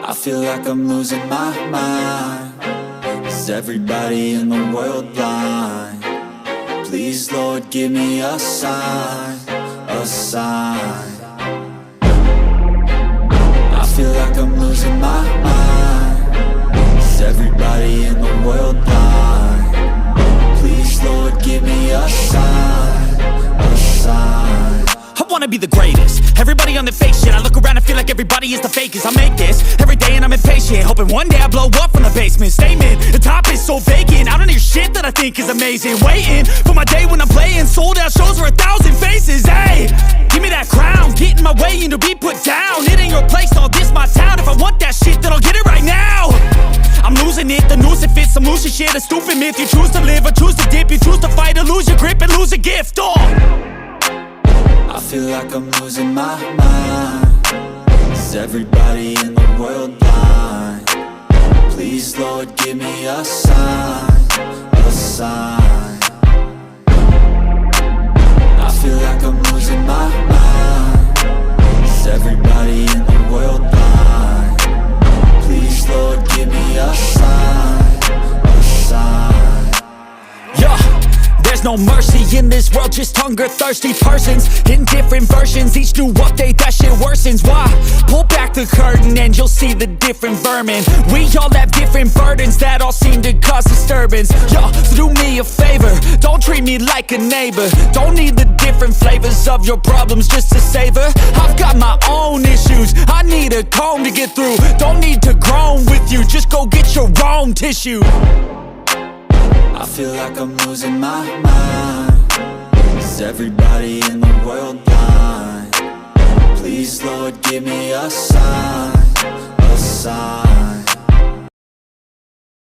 I feel like I'm losing my mind. Is everybody in the world blind? Please, Lord, give me a sign, a sign. I feel like I'm losing my mind. Is everybody in the world blind? Please, Lord, give me a sign, a sign. I wanna be the greatest. Everybody on the fake shit. I look around and feel like everybody is the fakest. I make this every day and I'm impatient, hoping one day I blow up from the basement. Statement, the top is so vacant. I don't hear shit that I think is amazing. Waiting for my day when I'm playing sold out shows for 1,000 faces. Hey, give me that crown, get in my way and to be put down. It ain't your place, all this my town. If I want that shit, then I'll get it right now. I'm losing it, the noose it fits. I'm losing shit, a stupid myth. You choose to live or choose to dip. You choose to fight or lose your grip and lose a gift. I feel like I'm losing my mind. Is everybody in the world blind? Please, Lord, give me a sign, a sign. I feel like I'm losing my mind. Is everybody in the world blind? Please, Lord, give me a sign, a sign. Yeah. There's no mercy in this world, just hunger-thirsty persons in different versions. Each new update, that shit worsens. Why? Pull back the curtain and you'll see the different vermin. We all have different burdens that all seem to cause disturbance. Yo, so do me a favor, don't treat me like a neighbor. Don't need the different flavors of your problems just to savor. I've got my own issues, I need a comb to get through. Don't need to groan with you, just go get your own tissue. I feel like I'm losing my mind. Is everybody in the world blind? Please, Lord, give me a sign.